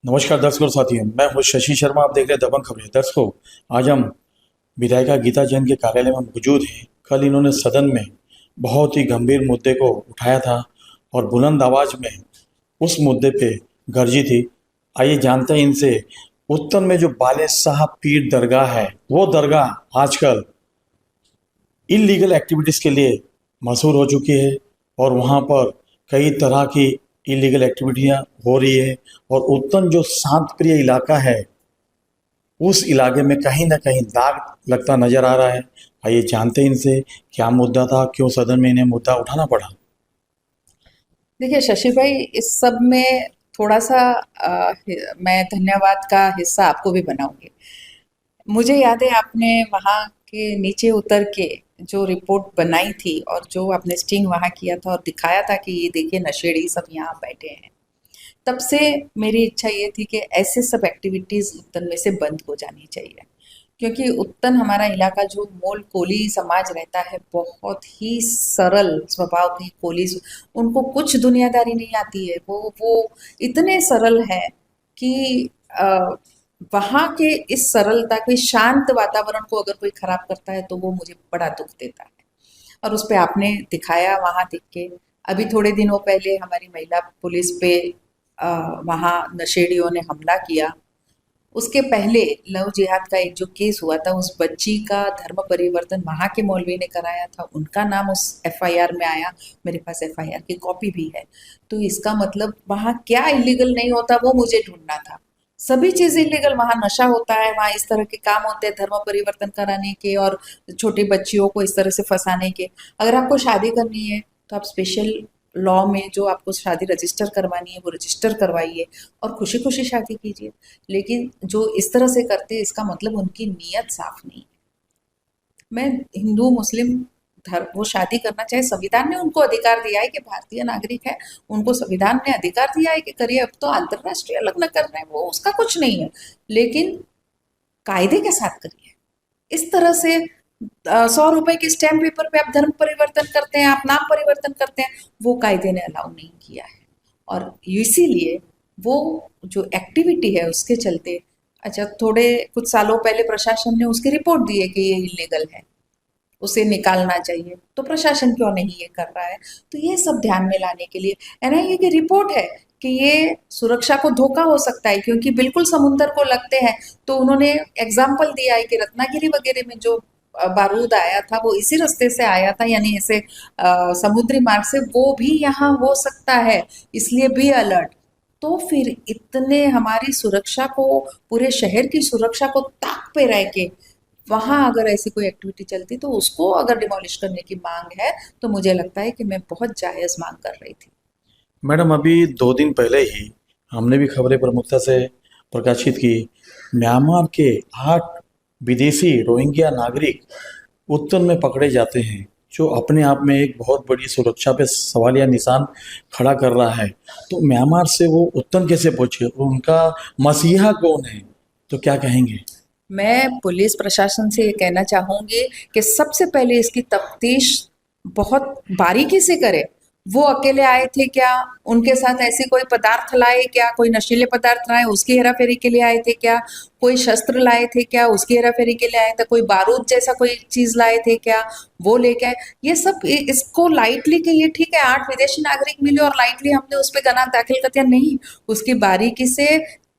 नमस्कार दर्शकों और साथियों, मैं हूँ शशि शर्मा। आप देख रहे हैं दबंग खबरें। दर्शकों, आज हम विधायिका गीता जैन के कार्यालय में मौजूद हैं। कल इन्होंने सदन में बहुत ही गंभीर मुद्दे को उठाया था और बुलंद आवाज में उस मुद्दे पे गरजी थी। आइए जानते हैं इनसे, उत्तर में जो बाले साहब पीर दरगाह है, वो दरगाह आजकल इलीगल एक्टिविटीज़ के लिए मशहूर हो चुकी है और वहाँ पर कई तरह की इलीगल एक्टिविटियाँ हो रही है। और उत्तन जो शांत प्रिय इलाका है, उस इलाके में कहीं ना कहीं दाग लगता नजर आ रहा है। आइए जानते हैं इनसे क्या मुद्दा था, क्यों सदन में इन्हें मुद्दा उठाना पड़ा। देखिए शशि भाई, इस सब में थोड़ा सा मैं धन्यवाद का हिस्सा आपको भी बनाऊंगी। मुझे याद है आपने वहाँ के नीचे उतर के जो रिपोर्ट बनाई थी और जो आपने स्टिंग वहाँ किया था और दिखाया था कि ये देखिए नशेड़ी सब यहाँ बैठे हैं। तब से मेरी इच्छा ये थी कि ऐसे सब एक्टिविटीज़ उत्तन में से बंद हो जानी चाहिए, क्योंकि उत्तन हमारा इलाका जो मूल कोली समाज रहता है, बहुत ही सरल स्वभाव के कोली, उनको कुछ दुनियादारी नहीं आती है। वो इतने सरल है कि वहाँ के इस सरलता के शांत वातावरण को अगर कोई खराब करता है तो वो मुझे बड़ा दुख देता है। और उस पे आपने दिखाया वहाँ दिख के। अभी थोड़े दिनों पहले हमारी महिला पुलिस पे वहाँ नशेड़ियों ने हमला किया। उसके पहले लव जिहाद का एक जो केस हुआ था, उस बच्ची का धर्म परिवर्तन वहाँ के मौलवी ने कराया था, उनका नाम उस एफआईआर में आया। मेरे पास एफआईआर की कॉपी भी है। तो इसका मतलब वहाँ क्या इलीगल नहीं होता वो मुझे ढूंढना था। सभी चीज इलीगल, वहाँ नशा होता है, वहाँ इस तरह के काम होते हैं धर्म परिवर्तन कराने के और छोटी बच्चियों को इस तरह से फंसाने के। अगर आपको शादी करनी है तो आप स्पेशल लॉ में जो आपको शादी रजिस्टर करवानी है वो रजिस्टर करवाइए और खुशी खुशी शादी कीजिए। लेकिन जो इस तरह से करते हैं, इसका मतलब उनकी नीयत साफ नहीं है। मैं हिंदू मुस्लिम धर्म, वो शादी करना चाहे, संविधान ने उनको अधिकार दिया है कि भारतीय नागरिक है, उनको संविधान ने अधिकार दिया है कि करिए। अब तो अंतरराष्ट्रीय लग्न कर रहे हैं, वो उसका कुछ नहीं है, लेकिन कायदे के साथ करिए। इस तरह से 100 रुपए के स्टैम्प पेपर पे आप धर्म परिवर्तन करते हैं, आप नाम परिवर्तन करते हैं, वो कायदे ने अलाउ नहीं किया है। और इसीलिए वो जो एक्टिविटी है उसके चलते, अच्छा, थोड़े कुछ सालों पहले प्रशासन ने उसकी रिपोर्ट दी है कि ये इलीगल है, उसे निकालना चाहिए, तो प्रशासन क्यों नहीं ये कर रहा है? तो ये सब ध्यान में लाने के लिए एनआईए की रिपोर्ट है कि ये सुरक्षा को धोखा हो सकता है, क्योंकि बिल्कुल समुंदर को लगते हैं। तो उन्होंने एग्जाम्पल दिया है कि रत्नागिरी वगैरह में जो बारूद आया था वो इसी रास्ते से आया था, यानी ऐसे समुद्री मार्ग से, वो भी यहाँ हो सकता है, इसलिए भी अलर्ट। तो फिर इतने हमारी सुरक्षा को, पूरे शहर की सुरक्षा को ताक पे रह के वहाँ अगर ऐसी कोई एक्टिविटी चलती तो उसको अगर डिमोलिश करने की मांग है, तो मुझे लगता है कि मैं बहुत जायज़ मांग कर रही थी। मैडम, अभी 2 दिन पहले ही हमने भी खबरें प्रमुखता से प्रकाशित की। म्यांमार के 8 विदेशी रोहिंग्या नागरिक उत्तर में पकड़े जाते हैं, जो अपने आप में एक बहुत बड़ी सुरक्षा पे सवालिया निशान खड़ा कर रहा है। तो म्यांमार से वो उत्तर कैसे पहुंचे और उनका मसीहा कौन है, तो क्या कहेंगे। मैं पुलिस प्रशासन से ये कहना चाहूँगी कि सबसे पहले इसकी तफ्तीश बहुत बारीकी से करे। वो अकेले आए थे क्या? उनके साथ ऐसी कोई पदार्थ लाए क्या? कोई नशीले पदार्थ लाए उसकी हेराफेरी के लिए आए थे क्या? कोई शस्त्र लाए थे क्या? उसकी हेराफेरी के लिए आए थे? कोई बारूद जैसा कोई चीज लाए थे क्या? वो लेके आए? ये सब इसको लाइटली कि ये ठीक है 8 विदेशी नागरिक मिले और लाइटली हमने उस पर गना दाखिल कर दिया, नहीं। उसकी बारीकी से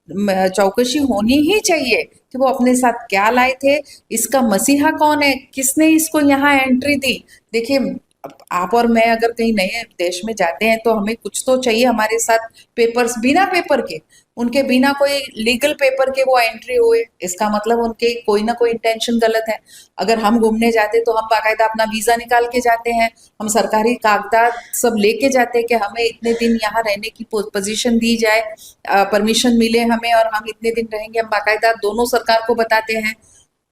चौकसी होनी ही चाहिए कि वो अपने साथ क्या लाए थे, इसका मसीहा कौन है, किसने इसको यहाँ एंट्री दी। देखिए, आप और मैं अगर कहीं नए देश में जाते हैं तो हमें कुछ तो चाहिए हमारे साथ, पेपर्स। बिना पेपर के, उनके बिना कोई लीगल पेपर के वो एंट्री हुए, इसका मतलब उनके कोई ना कोई इंटेंशन गलत है। अगर हम घूमने जाते तो हम बाकायदा अपना वीजा निकाल के जाते हैं, हम सरकारी कागजात सब लेके जाते हैं कि हमें इतने दिन यहाँ रहने की पोजीशन दी जाए, परमिशन मिले हमें और हम इतने दिन रहेंगे, हम बाकायदा दोनों सरकार को बताते हैं।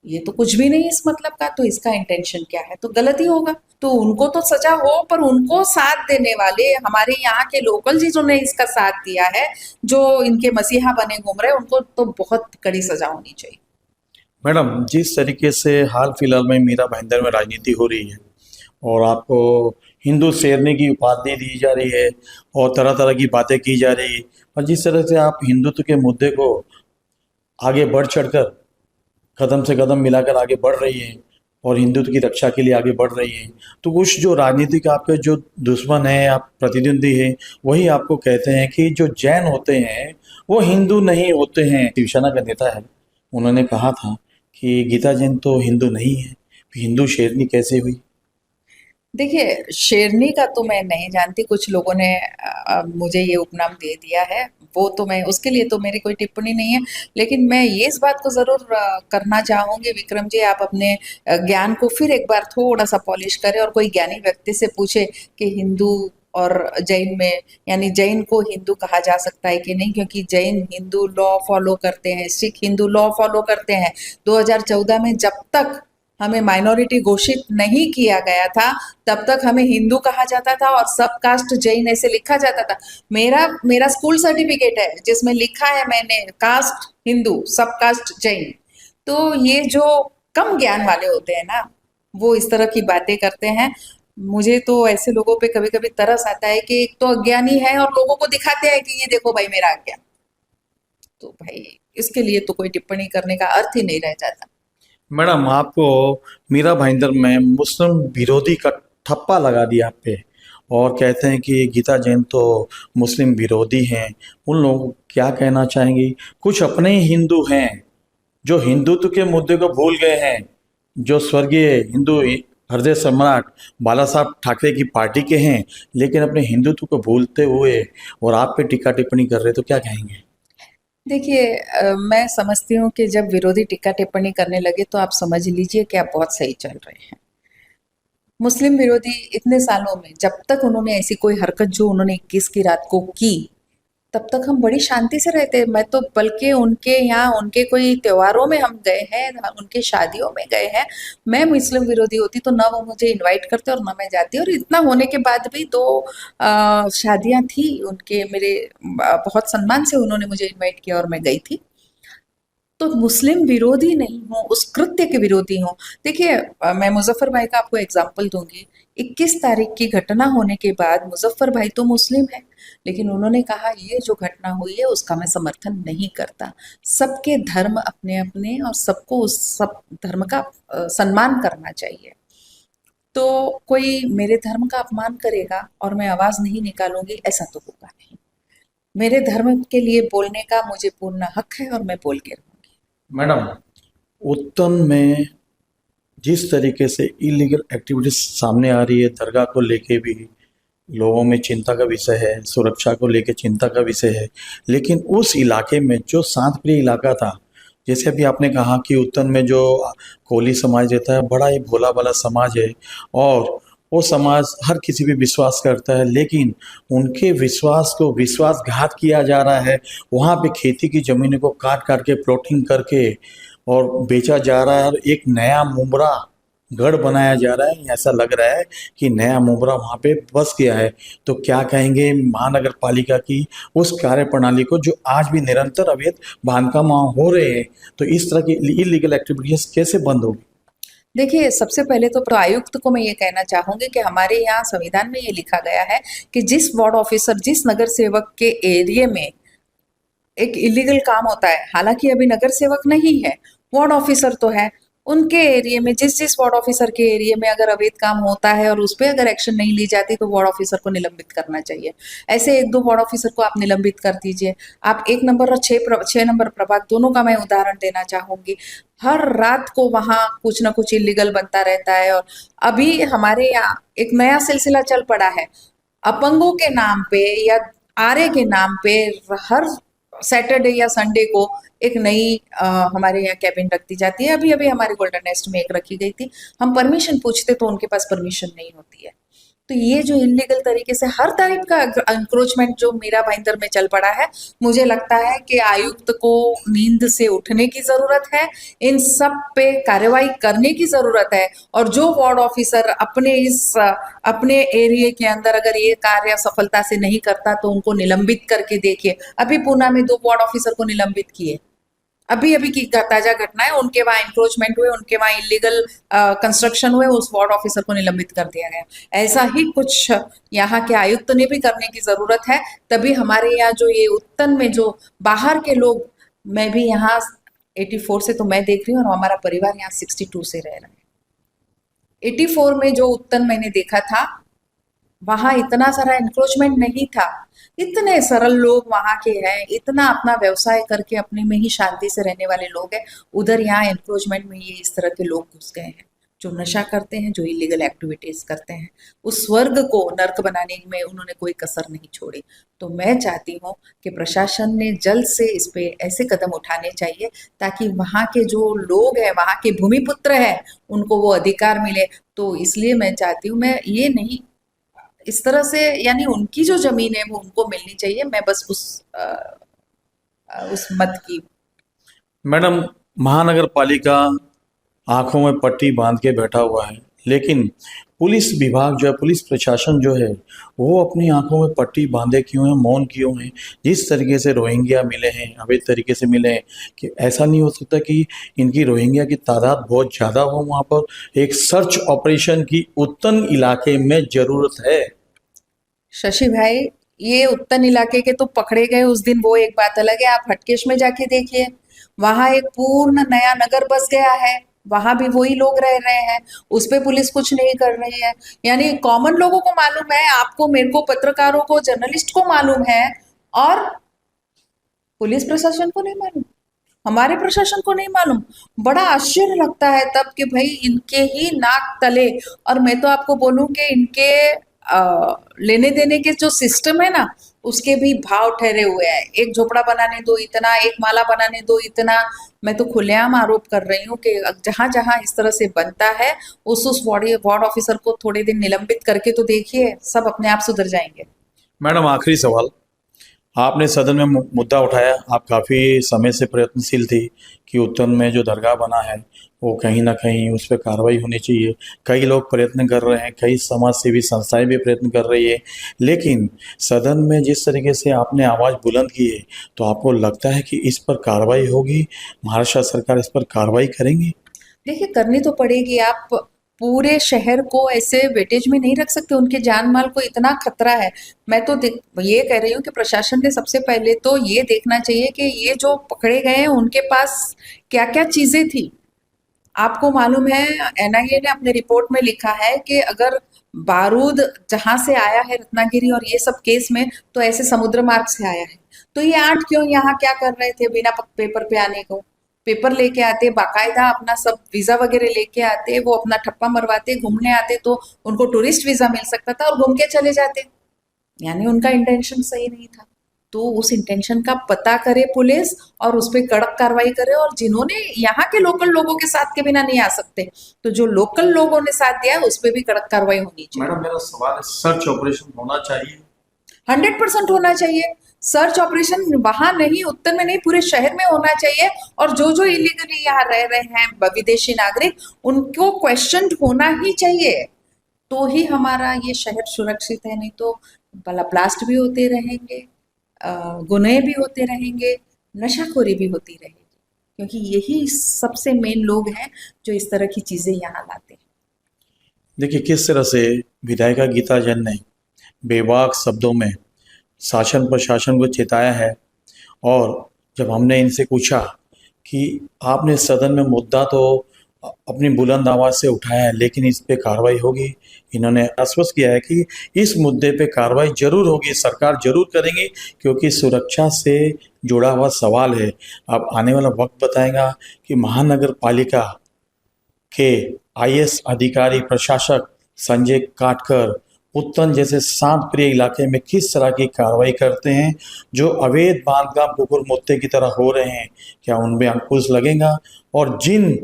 ये तो कुछ भी नहीं इस मतलब का, तो इसका इंटेंशन क्या है? तो गलत ही होगा। तो उनको तो सजा हो, पर उनको साथ देने वाले हमारे यहाँ के लोकल जिन्होंने इसका साथ दिया है, जो इनके मसीहा बने घूम रहे हैं, उनको तो बहुत कड़ी सजा होनी चाहिए। मैडम, जिस तरीके से हाल फिलहाल में मीरा भाईंदर में राजनीति हो रही है और आपको हिंदू शेरनी की उपाधि दी जा रही है और तरह तरह की बातें की जा रही है। और जिस तरह से आप हिंदुत्व के मुद्दे को आगे बढ़ चढ़कर कदम से कदम मिलाकर आगे बढ़ रही है और हिंदुत्व की रक्षा के लिए आगे बढ़ रही है, तो कुछ जो राजनीतिक आपके जो दुश्मन हैं, आप प्रतिद्वंदी हैं, वही आपको कहते हैं कि जो जैन होते हैं वो हिंदू नहीं होते हैं। शिवसेना का नेता है, उन्होंने कहा था कि गीता जैन तो हिंदू नहीं है, हिंदू शेरनी कैसे हुई। देखिए, शेरनी का तो मैं नहीं जानती, कुछ लोगों ने मुझे ये उपनाम दे दिया है, वो तो मैं उसके लिए तो मेरी कोई टिप्पणी नहीं है। लेकिन मैं ये इस बात को ज़रूर करना चाहूँगी विक्रम जी, आप अपने ज्ञान को फिर एक बार थोड़ा-सा पॉलिश करें और कोई ज्ञानी व्यक्ति से पूछे कि हिंदू और जैन में, यानी जैन को हिंदू कहा जा सकता है कि नहीं, क्योंकि जैन हिंदू लॉ फॉलो करते हैं, सिख हिंदू लॉ फॉलो करते हैं। 2014 में जब तक हमें माइनॉरिटी घोषित नहीं किया गया था, तब तक हमें हिंदू कहा जाता था और सब कास्ट जैन ऐसे लिखा जाता था। मेरा मेरा स्कूल सर्टिफिकेट है जिसमें लिखा है मैंने कास्ट हिंदू, सब कास्ट जैन। तो ये जो कम ज्ञान वाले होते हैं ना, वो इस तरह की बातें करते हैं। मुझे तो ऐसे लोगों पे कभी-कभी तरस आता है कि एक तो अज्ञानी है और लोगों को दिखाते हैं कि ये देखो भाई मेरा अज्ञान। तो भाई इसके लिए तो कोई टिप्पणी करने का अर्थ ही नहीं रह जाता। मैडम, आपको मीरा भाईंदर में मुस्लिम विरोधी का ठप्पा लगा दिया आप पे और कहते हैं कि गीता जैन तो मुस्लिम विरोधी हैं। उन लोगों को क्या कहना चाहेंगी? कुछ अपने ही हिंदू हैं जो हिंदुत्व के मुद्दे को भूल गए हैं, जो स्वर्गीय हिंदू हृदय सम्राट बाला साहब ठाकरे की पार्टी के हैं, लेकिन अपने हिंदुत्व को भूलते हुए और आप पे टीका टिप्पणी कर रहे, तो क्या कहेंगे? देखिए, मैं समझती हूँ कि जब विरोधी टीका टिप्पणी करने लगे तो आप समझ लीजिए कि आप बहुत सही चल रहे हैं। मुस्लिम विरोधी इतने सालों में जब तक उन्होंने ऐसी कोई हरकत जो उन्होंने 21 की रात को की, तब तक हम बड़ी शांति से रहते। मैं तो बल्कि उनके यहाँ उनके कोई त्योहारों में हम गए हैं, उनके शादियों में गए हैं। मैं मुस्लिम विरोधी होती तो ना वो मुझे इनवाइट करते और ना मैं जाती, और इतना होने के बाद भी 2 शादियाँ थी उनके, मेरे बहुत सम्मान से उन्होंने मुझे इनवाइट किया और मैं गई थी। तो मुस्लिम विरोधी नहीं हूँ, उस कृत्य के विरोधी हूँ। देखिए, मैं मुज़फ़्फ़र भाई का आपको एग्ज़ाम्पल दूँगी। 21 तारीख की घटना होने के बाद मुज़फ़्फ़र भाई तो मुस्लिम हैं, लेकिन उन्होंने कहा ये जो घटना हुई है उसका मैं समर्थन नहीं करता। सबके धर्म अपने-अपने और सबको उस सब धर्म का सम्मान करना चाहिए। तो कोई मेरे धर्म का अपमान करेगा और मैं आवाज़ नहीं निकालूँगी, ऐसा तो होगा नहीं। मेरे धर्म के लिए बोलने का मुझे पूर्ण हक है और मैं बोल के रहूँगी। मैडम, उत्तन में जिस तरीके से इलीगल एक्टिविटीज सामने आ रही है, दरगाह को लेके भी लोगों में चिंता का विषय है, सुरक्षा को लेके चिंता का विषय है, लेकिन उस इलाके में जो शांतप्रिय इलाका था, जैसे अभी आपने कहा कि उत्तन में जो कोली समाज रहता है, बड़ा ही भोला भाला समाज है और वो समाज हर किसी पे विश्वास करता है, लेकिन उनके विश्वास को विश्वासघात किया जा रहा है। वहाँ पे खेती की ज़मीनों को काट काट के प्लॉटिंग करके और बेचा जा रहा है और एक नया मुमरा गढ़ बनाया जा रहा है। ऐसा लग रहा है कि नया मुमरा वहाँ पे बस गया है। तो क्या कहेंगे महानगर पालिका की उस कार्यप्रणाली को जो आज भी निरंतर अवैध बांधकाम वहाँ हो रहे हैं, तो इस तरह की इलीगल एक्टिविटीज कैसे बंद होगी? देखिए, सबसे पहले तो आयुक्त को मैं ये कहना चाहूँगी कि हमारे यहाँ संविधान में ये लिखा गया है कि जिस वार्ड ऑफिसर, जिस नगर सेवक के एरिया में एक इलीगल काम होता है, हालांकि अभी नगर सेवक नहीं है, वार्ड ऑफिसर तो है, उनके एरिया में जिस जिस वार्ड ऑफिसर के एरिया में अगर अवैध काम होता है और उस पर अगर एक्शन नहीं ली जाती तो वार्ड ऑफिसर को निलंबित करना चाहिए। ऐसे 1-2 वार्ड ऑफिसर को आप निलंबित कर दीजिए। आप 1 नंबर और 6 नंबर प्रभाग दोनों का मैं उदाहरण देना चाहूंगी। हर रात को वहां कुछ ना कुछ इलीगल बनता रहता है। और अभी हमारे यहाँ एक नया सिलसिला चल पड़ा है, अपंगों के नाम पे या आरे के नाम पे हर सैटरडे या संडे को एक नई हमारे यहाँ कैबिन रख दी जाती है। अभी अभी हमारे गोल्डन नेस्ट में एक रखी गई थी। हम परमिशन पूछते तो उनके पास परमिशन नहीं होती है। तो ये जो इलीगल तरीके से हर टाइप का एंक्रोचमेंट जो मीरा भाईंदर में चल पड़ा है, मुझे लगता है कि आयुक्त को नींद से उठने की जरूरत है, इन सब पे कार्रवाई करने की जरूरत है। और जो वार्ड ऑफिसर अपने एरिया के अंदर अगर ये कार्य सफलता से नहीं करता तो उनको निलंबित करके देखिए। अभी पूना में 2 वार्ड ऑफिसर को निलंबित किए, अभी अभी की ताजा घटना है, उनके वहां इंक्रोचमेंट हुए, उनके वहां इलीगल कंस्ट्रक्शन हुए, उस वार्ड ऑफिसर को निलंबित कर दिया गया। ऐसा ही कुछ यहाँ के आयुक्त ने भी करने की जरूरत है, तभी हमारे यहाँ जो ये उत्तन में जो बाहर के लोग, मैं भी यहाँ 84 से तो मैं देख रही हूँ और हमारा परिवार यहाँ 62 से रह रहा है। 84 में जो उत्तन मैंने देखा था, वहां इतना सारा एनक्रोचमेंट नहीं था, इतने सरल लोग वहां के हैं, इतना अपना व्यवसाय करके अपने में ही शांति से रहने वाले लोग हैं। उधर यहाँ एनक्रोचमेंट में ये इस तरह के लोग घुस गए हैं, जो नशा करते हैं, जो इलीगल एक्टिविटीज करते हैं। उस स्वर्ग को नर्क बनाने में उन्होंने कोई कसर नहीं छोड़ी। तो मैं चाहती हूँ कि प्रशासन ने जल्द से इस पे ऐसे कदम उठाने चाहिए ताकि वहाँ के जो लोग हैं, वहाँ के भूमिपुत्र हैं, उनको वो अधिकार मिले। तो इसलिए मैं चाहती हूँ, मैं ये नहीं इस तरह से, यानी उनकी जो जमीन है वो उनको मिलनी चाहिए। मैं बस उस मत की। मैडम, महानगर पालिका आंखों में पट्टी बांध के बैठा हुआ है, लेकिन पुलिस विभाग जो है, पुलिस प्रशासन जो है, वो अपनी आंखों में पट्टी बांधे क्यों है, मौन क्यों है? जिस तरीके से रोहिंग्या मिले हैं, अवैध तरीके से मिले हैं, कि ऐसा नहीं हो सकता कि इनकी रोहिंग्या की तादाद बहुत ज़्यादा हो? वहाँ पर एक सर्च ऑपरेशन की उत्तन इलाके में ज़रूरत है। शशि भाई, ये उत्तन इलाके के तो पकड़े गए उस दिन, वो एक बात अलग है। आप हटकेश में जाके देखिए, वहां एक पूर्ण नया नगर बस गया है, वहां भी वही लोग रह रहे हैं, उस पे पुलिस कुछ नहीं कर रही है। यानी कॉमन लोगों को मालूम है, आपको, मेरे को, पत्रकारों को, जर्नलिस्ट को मालूम है, और पुलिस प्रशासन को नहीं मालूम, हमारे प्रशासन को नहीं मालूम। बड़ा आश्चर्य लगता है तब कि भाई इनके ही नाक तले। और मैं तो आपको बोलूं कि इनके लेने देने के जो सिस्टम है ना, उसके भी भाव ठहरे हुए हैं। एक झोपड़ा बनाने दो इतना, एक माला बनाने दो इतना। मैं तो खुलेआम आरोप कर रही हूँ कि जहां जहां इस तरह से बनता है, उस वार्ड ऑफिसर को थोड़े दिन निलंबित करके तो देखिए, सब अपने आप सुधर जाएंगे। मैडम, आखिरी सवाल। आपने सदन में मुद्दा उठाया, आप काफ़ी समय से प्रयत्नशील थी कि उत्तर में जो दरगाह बना है वो कहीं ना कहीं उस पर कार्रवाई होनी चाहिए। कई लोग प्रयत्न कर रहे हैं, कई समाज सेवी संस्थाएं भी प्रयत्न कर रही है, लेकिन सदन में जिस तरीके से आपने आवाज़ बुलंद की है, तो आपको लगता है कि इस पर कार्रवाई होगी? महाराष्ट्र सरकार इस पर कार्रवाई करेंगी? देखिए, करनी तो पड़ेगी। आप पूरे शहर को ऐसे वेटेज में नहीं रख सकते, उनके जान माल को इतना खतरा है। मैं तो ये कह रही हूँ कि प्रशासन ने सबसे पहले तो ये देखना चाहिए कि ये जो पकड़े गए हैं उनके पास क्या क्या चीजें थी। आपको मालूम है, एनआईए ने अपने रिपोर्ट में लिखा है कि अगर बारूद जहां से आया है, रत्नागिरी और ये सब केस में, तो ऐसे समुद्र मार्ग से आया है। तो ये 8 क्यों यहाँ क्या कर रहे थे बिना पेपर पे आने को? पेपर लेके आते, बाकायदा अपना सब वीजा वगैरह लेके आते, वो अपना ठप्पा मरवाते, घूमने आते, तो उनको टूरिस्ट वीजा मिल सकता था और घूम के चले जाते। यानी उनका इंटेंशन सही नहीं था। तो उस इंटेंशन का पता करे पुलिस और उस पर कड़क कार्रवाई करे, और जिन्होंने यहाँ के लोकल लोगों के साथ के बिना नहीं आ सकते, तो जो लोकल लोगों ने साथ दिया है उस पर भी कड़क कार्रवाई होनी चाहिए। मैडम, मेरा सवाल है, सर्च ऑपरेशन होना चाहिए? 100% होना चाहिए। सर्च ऑपरेशन वहां नहीं, उत्तर में नहीं, पूरे शहर में होना चाहिए। और जो जो इलीगली यहाँ रह रहे हैं विदेशी नागरिक, उनको क्वेश्चन होना ही चाहिए। तो ही हमारा ये शहर सुरक्षित है। नहीं तो ब्लास्ट भी होते रहेंगे, गुनाह भी होते रहेंगे, नशाखोरी भी होती रहेगी, क्योंकि यही सबसे मेन लोग हैं जो इस तरह की चीजें यहाँ लाते हैं। देखिए, किस तरह से विधायिका गीता जैन ने बेबाक शब्दों में शासन प्रशासन को चेताया है, और जब हमने इनसे पूछा कि आपने सदन में मुद्दा तो अपनी बुलंद आवाज़ से उठाया है, लेकिन इस पे कार्रवाई होगी, इन्होंने आश्वस्त किया है कि इस मुद्दे पे कार्रवाई जरूर होगी, सरकार जरूर करेंगी, क्योंकि सुरक्षा से जुड़ा हुआ सवाल है। अब आने वाला वक्त बताएगा कि महानगर पालिका के आईएएस अधिकारी प्रशासक संजय काटकर उत्तन जैसे शांत प्रिय इलाके में किस तरह की कार्रवाई करते हैं। जो अवैध बांधकाम कुकुर मुत्ते की तरह हो रहे हैं, क्या उनमें अंकुश लगेगा? और जिन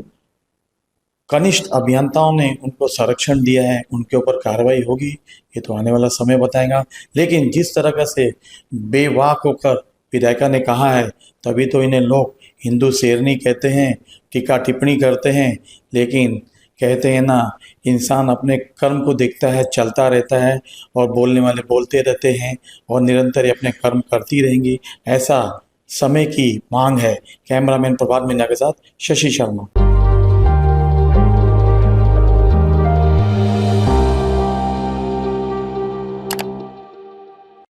कनिष्ठ अभियंताओं ने उनको संरक्षण दिया है, उनके ऊपर कार्रवाई होगी, ये तो आने वाला समय बताएगा। लेकिन जिस तरह से बेवाक होकर विधायिका ने कहा है, तभी तो इन्हें लोग हिंदू शेरनी कहते हैं, टीका टिप्पणी करते हैं। लेकिन कहते हैं ना, इंसान अपने कर्म को देखता है, चलता रहता है, और बोलने वाले बोलते रहते हैं, और निरंतर अपने कर्म करती रहेंगी। ऐसा समय की मांग है। कैमरामैन प्रभात मीना के साथ शशि शर्मा।